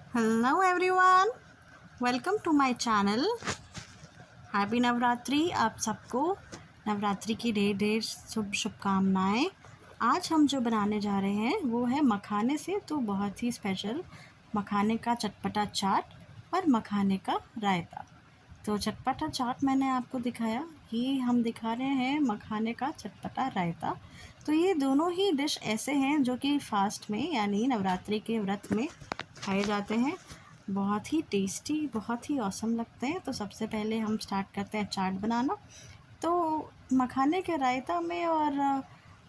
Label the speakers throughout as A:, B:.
A: Hello everyone, welcome to my channel. Happy Navratri. आप सबको नवरात्रि की ढेर ढेर शुभकामनाएं। आज हम जो बनाने जा रहे हैं वो है मखाने से तो बहुत ही स्पेशल मखाने का चटपटा चाट और मखाने का रायता। तो चटपटा चाट मैंने आपको दिखाया, ये हम दिखा रहे हैं मखाने का चटपटा रायता। तो ये दोनों ही डिश ऐसे हैं जो कि फास्ट में यानी नवरात्रि के व्रत में खाए जाते हैं। बहुत ही टेस्टी, बहुत ही ऑसम लगते हैं। तो सबसे पहले हम स्टार्ट करते हैं चाट बनाना। तो मखाने के रायता में और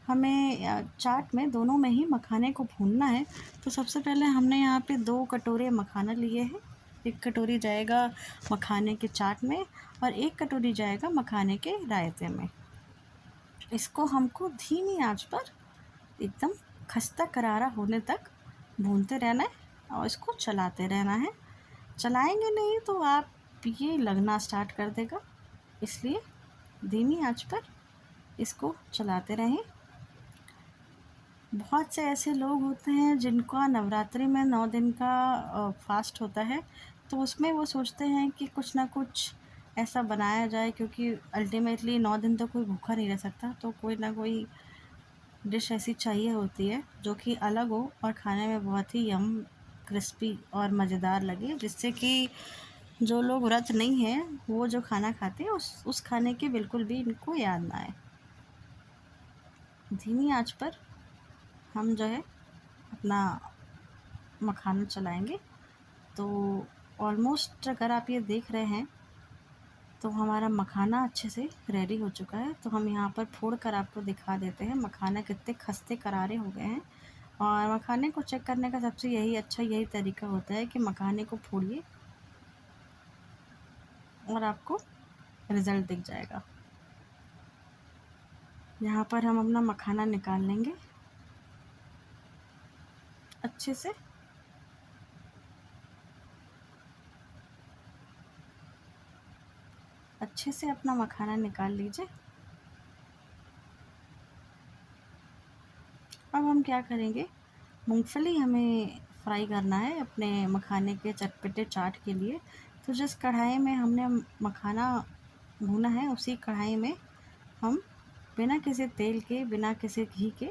A: हमें चाट में दोनों में ही मखाने को भूनना है। तो सबसे पहले हमने यहाँ पे 2 कटोरे मखाना लिए हैं। 1 कटोरी जाएगा मखाने के चाट में और 1 कटोरी जाएगा मखाने के रायते में। इसको हमको धीमी आंच पर एकदम खस्ता करारा होने तक भूनते रहना है और इसको चलाते रहना है। चलाएंगे नहीं तो आप ये लगना स्टार्ट कर देगा, इसलिए धीमी आंच पर इसको चलाते रहें। बहुत से ऐसे लोग होते हैं जिनका नवरात्रि में 9 दिन का फास्ट होता है, तो उसमें वो सोचते हैं कि कुछ ना कुछ ऐसा बनाया जाए, क्योंकि अल्टीमेटली 9 दिन तो कोई भूखा नहीं रह सकता। तो कोई ना कोई डिश ऐसी चाहिए होती है जो कि अलग हो और खाने में बहुत ही यम क्रिस्पी और मज़ेदार लगे, जिससे कि जो लोग व्रत नहीं हैं वो जो खाना खाते हैं उस खाने की बिल्कुल भी इनको याद ना आए। धीमी आंच पर हम जो है अपना मखाना चलाएंगे। तो ऑलमोस्ट अगर आप ये देख रहे हैं तो हमारा मखाना अच्छे से रेडी हो चुका है। तो हम यहाँ पर फोड़ कर आपको दिखा देते हैं मखाना कितने खस्ते करारे हो गए हैं। और मखाने को चेक करने का सबसे यही तरीका होता है कि मखाने को फोड़िए और आपको रिज़ल्ट दिख जाएगा। यहाँ पर हम अपना मखाना निकाल लेंगे अच्छे से। अच्छे से अपना मखाना निकाल लीजिए। अब हम क्या करेंगे, मूंगफली हमें फ्राई करना है अपने मखाने के चटपटे चाट के लिए। तो जिस कढ़ाई में हमने मखाना भुना है उसी कढ़ाई में हम बिना किसी तेल के, बिना किसी घी के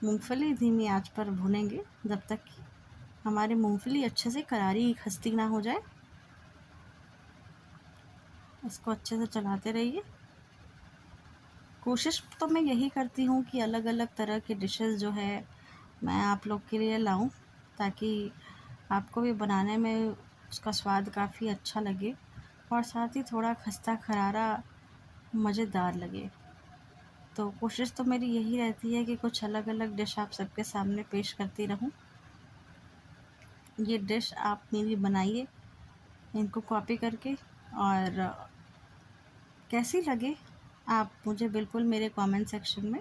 A: मूंगफली धीमी आंच पर भुनेंगे जब तक कि हमारी मूंगफली अच्छे से करारी खस्ती ना हो जाए। इसको अच्छे से चलाते रहिए। कोशिश तो मैं यही करती हूँ कि अलग अलग तरह के डिशेस जो है मैं आप लोग के लिए लाऊं, ताकि आपको भी बनाने में उसका स्वाद काफ़ी अच्छा लगे और साथ ही थोड़ा खस्ता खरारा मज़ेदार लगे। तो कोशिश तो मेरी यही रहती है कि कुछ अलग अलग डिश आप सबके सामने पेश करती रहूं। ये डिश आप मेरी बनाइए इनको कॉपी करके, और कैसी लगे आप मुझे बिल्कुल मेरे कमेंट सेक्शन में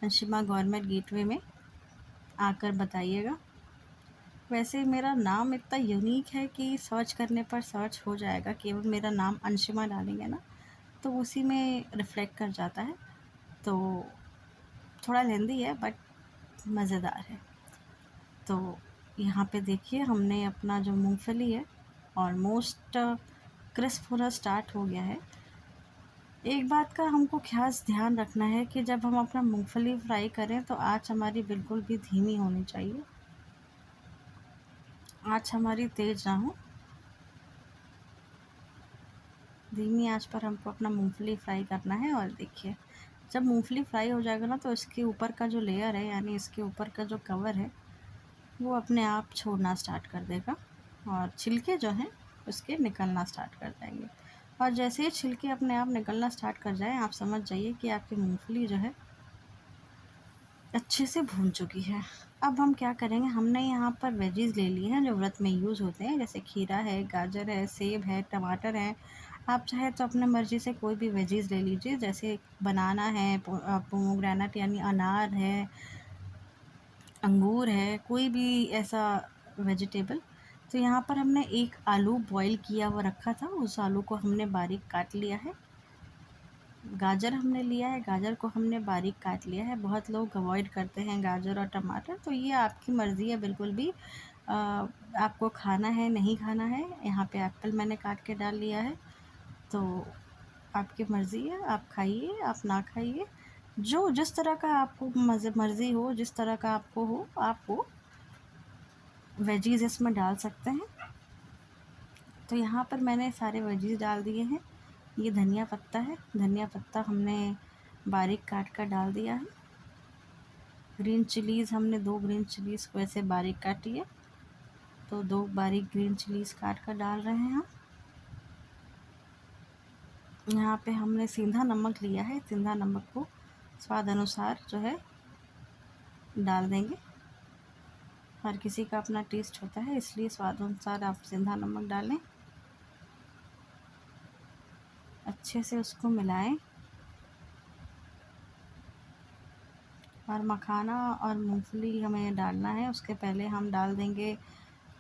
A: अंशिमा गवर्नमेंट गेटवे में आकर बताइएगा। वैसे मेरा नाम इतना यूनिक है कि सर्च करने पर सर्च हो जाएगा। केवल मेरा नाम अंशिमा डालेंगे ना तो उसी में रिफ्लेक्ट कर जाता है। तो थोड़ा लेंदी है बट मज़ेदार है। तो यहाँ पे देखिए हमने अपना जो मूंगफली है ऑलमोस्ट क्रिस्प होना स्टार्ट हो गया है। एक बात का हमको खास ध्यान रखना है कि जब हम अपना मूंगफली फ्राई करें तो आँच हमारी बिल्कुल भी धीमी होनी चाहिए, आँच हमारी तेज़ ना हो। धीमी आंच पर हमको अपना मूंगफली फ्राई करना है। और देखिए जब मूंगफली फ्राई हो जाएगा ना तो इसके ऊपर का जो लेयर है यानी इसके ऊपर का जो कवर है वो अपने आप छोड़ना स्टार्ट कर देगा और छिलके जो हैं उसके निकलना स्टार्ट कर जाएंगे। और जैसे ही छिलके अपने आप निकलना स्टार्ट कर जाए आप समझ जाइए कि आपकी मूंगफली जो है अच्छे से भून चुकी है। अब हम क्या करेंगे, हमने यहाँ पर वेजीज ले लिए हैं जो व्रत में यूज़ होते हैं, जैसे खीरा है, गाजर है, सेब है, टमाटर है। आप चाहे तो अपने मर्ज़ी से कोई भी वेजीज ले लीजिए, जैसे बनाना है, पोमोग्रेनेट यानी अनार है, अंगूर है, कोई भी ऐसा वेजिटेबल। तो यहाँ पर हमने एक आलू बॉईल किया हुआ रखा था, उस आलू को हमने बारीक काट लिया है। गाजर हमने लिया है, गाजर को हमने बारीक काट लिया है। बहुत लोग अवॉइड करते हैं गाजर और टमाटर, तो ये आपकी मर्ज़ी है बिल्कुल भी। आपको खाना है नहीं खाना है, यहाँ पे एप्पल मैंने काट के डाल लिया है, तो आपकी मर्ज़ी है, आप खाइए आप ना खाइए, जो जिस तरह का आपको मर्ज़ी हो, जिस तरह का आपको हो, आप वो वेजीज़ इसमें डाल सकते हैं। तो यहाँ पर मैंने सारे वेजीज़ डाल दिए हैं। ये धनिया पत्ता है, धनिया पत्ता हमने बारीक काट कर डाल दिया है। ग्रीन चिलीज़ हमने 2 ग्रीन चिलीज़ को ऐसे बारीक काटी है, तो 2 बारीक ग्रीन चिलीज़ काट कर डाल रहे हैं हम। यहाँ पे हमने सेंधा नमक लिया है, सेंधा नमक को स्वाद अनुसार जो है डाल देंगे। हर किसी का अपना टेस्ट होता है, इसलिए स्वाद अनुसार आप सेंधा नमक डालें। अच्छे से उसको मिलाएं और मखाना और मूंगफली हमें डालना है। उसके पहले हम डाल देंगे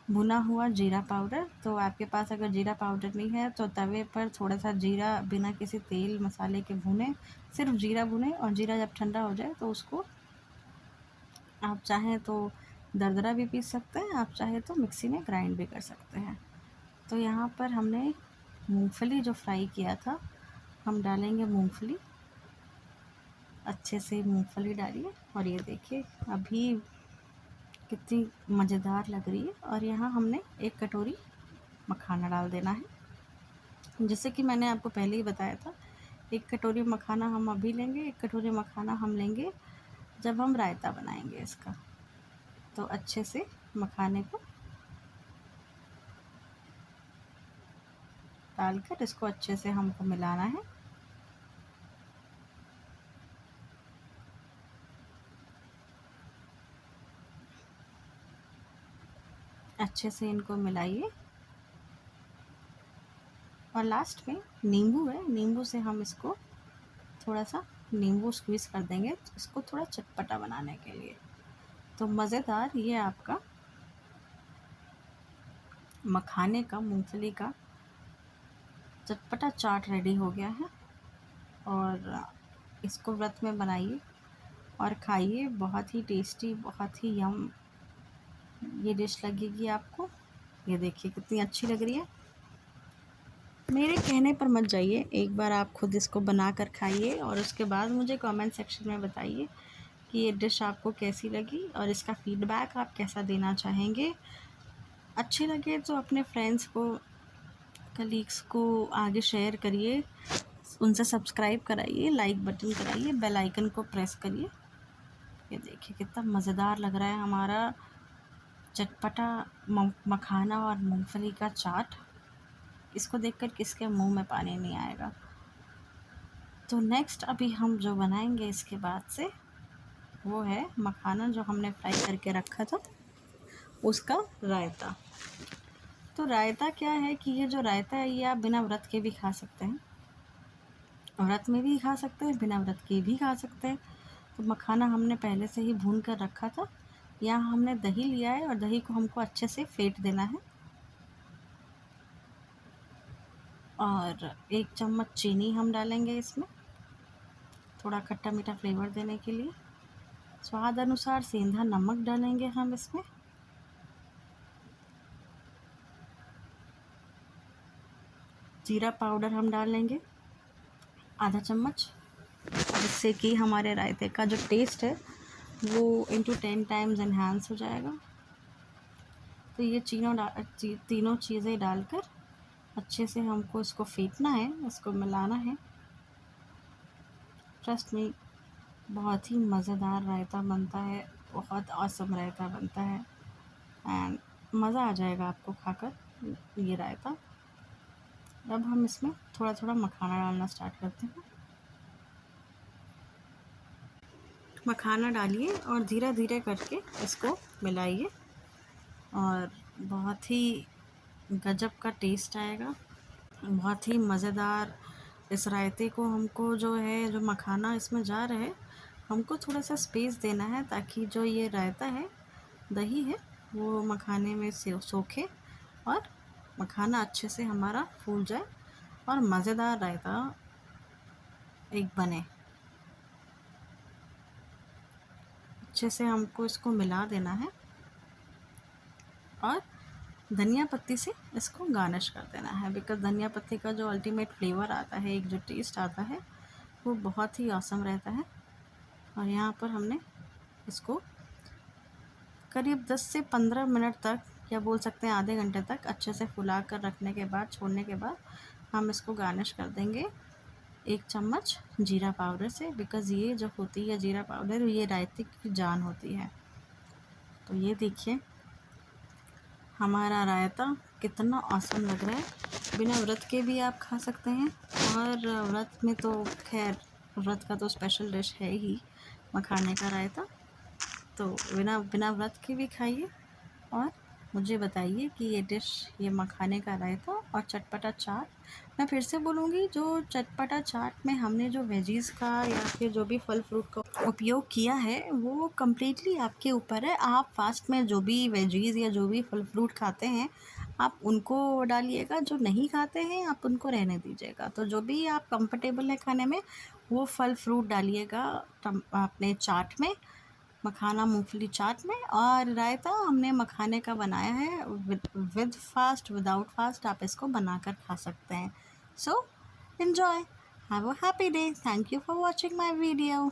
A: भुना हुआ जीरा पाउडर। तो आपके पास अगर जीरा पाउडर नहीं है तो तवे पर थोड़ा सा जीरा बिना किसी तेल मसाले के भुने, सिर्फ जीरा भुने, और जीरा जब ठंडा हो जाए तो उसको आप चाहें तो दरदरा भी पीस सकते हैं, आप चाहें तो मिक्सी में ग्राइंड भी कर सकते हैं। तो यहाँ पर हमने मूंगफली जो फ्राई किया था, हम डालेंगे मूंगफली। अच्छे से मूंगफली डालिए और ये देखिए अभी कितनी मज़ेदार लग रही है। और यहाँ हमने 1 कटोरी मखाना डाल देना है। जैसे कि मैंने आपको पहले ही बताया था, 1 कटोरी मखाना हम अभी लेंगे, 1 कटोरी मखाना हम लेंगे जब हम रायता बनाएंगे इसका। तो अच्छे से मखाने को डालकर इसको अच्छे से हमको मिलाना है। अच्छे से इनको मिलाइए और लास्ट में नींबू है, नींबू से हम इसको थोड़ा सा नींबू स्क्वीज़ कर देंगे इसको थोड़ा चटपटा बनाने के लिए। तो मज़ेदार ये आपका मखाने का मूंगफली का चटपटा चाट रेडी हो गया है। और इसको व्रत में बनाइए और खाइए, बहुत ही टेस्टी, बहुत ही यम ये डिश लगेगी आपको। ये देखिए कितनी अच्छी लग रही है। मेरे कहने पर मत जाइए, एक बार आप खुद इसको बना कर खाइए और उसके बाद मुझे कमेंट सेक्शन में बताइए कि ये डिश आपको कैसी लगी और इसका फीडबैक आप कैसा देना चाहेंगे। अच्छी लगे तो अपने फ्रेंड्स को, कलीग्स को आगे शेयर करिए, उनसे सब्सक्राइब कराइए, लाइक बटन कराइए, बेल आइकन को प्रेस करिए। ये देखिए कितना मज़ेदार लग रहा है हमारा चटपटा मखाना और मूंगफली का चाट। इसको देखकर किसके मुंह में पानी नहीं आएगा। तो नेक्स्ट अभी हम जो बनाएंगे इसके बाद से वो है मखाना जो हमने फ्राई करके रखा था उसका रायता। तो रायता क्या है कि ये जो रायता है ये आप बिना व्रत के भी खा सकते हैं, व्रत में भी खा सकते हैं, बिना व्रत के भी खा सकते हैं। तो मखाना हमने पहले से ही भून कर रखा था। यहाँ हमने दही लिया है और दही को हमको अच्छे से फेंट देना है और 1 चम्मच चीनी हम डालेंगे इसमें, थोड़ा खट्टा मीठा फ्लेवर देने के लिए। स्वाद अनुसार सेंधा नमक डालेंगे हम इसमें। जीरा पाउडर हम डालेंगे आधा चम्मच, जिससे कि हमारे रायते का जो टेस्ट है वो इंटू 10 टाइम्स एनहांस हो जाएगा। तो ये तीनों चीज़ें डालकर अच्छे से हमको इसको फेंटना है, इसको मिलाना है। ट्रस्ट में बहुत ही मज़ेदार रायता बनता है, बहुत ऑसम रायता बनता है एंड मज़ा आ जाएगा आपको खाकर ये रायता। अब हम इसमें थोड़ा थोड़ा मखाना डालना स्टार्ट करते हैं। मखाना डालिए और धीरे धीरे करके इसको मिलाइए और बहुत ही गजब का टेस्ट आएगा, बहुत ही मज़ेदार। इस रायते को हमको जो है, जो मखाना इसमें जा रहा है, हमको थोड़ा सा स्पेस देना है ताकि जो ये रायता है, दही है, वो मखाने में से सोखे और मखाना अच्छे से हमारा फूल जाए और मज़ेदार रायता एक बने। अच्छे से हमको इसको मिला देना है और धनिया पत्ती से इसको गार्निश कर देना है, बिकॉज़ धनिया पत्ती का जो अल्टीमेट फ्लेवर आता है, एक जो टेस्ट आता है, वो बहुत ही ऑसम रहता है। और यहाँ पर हमने इसको करीब 10 से 15 मिनट तक, या बोल सकते हैं आधे घंटे तक, अच्छे से फुला कर रखने के बाद, छोड़ने के बाद हम इसको गार्निश कर देंगे 1 चम्मच जीरा पाउडर से, बिकॉज़ ये जो होती है जीरा पाउडर, ये रायते की जान होती है। तो ये देखिए हमारा रायता कितना ऑसम लग रहा है। बिना व्रत के भी आप खा सकते हैं, और व्रत में तो खैर व्रत का तो स्पेशल डिश है ही मखाने का रायता। तो बिना बिना व्रत के भी खाइए और मुझे बताइए कि ये डिश, ये मखाने का रायता और चटपटा चाट, मैं फिर से बोलूँगी, जो चटपटा चाट में हमने जो वेजीज़ का या फिर जो भी फल फ्रूट का उपयोग किया है वो कम्प्लीटली आपके ऊपर है। आप फास्ट में जो भी वेजीज़ या जो भी फल फ्रूट खाते हैं आप उनको डालिएगा, जो नहीं खाते हैं आप उनको रहने दीजिएगा। तो जो भी आप कंफर्टेबल है खाने में वो फल फ्रूट डालिएगा अपने चाट में, मखाना मूंगफली चाट में। और रायता हमने मखाने का बनाया है, विद फास्ट विदाउट फास्ट आप इसको बनाकर खा सकते हैं। So enjoy, have a happy day, thank you for watching my video.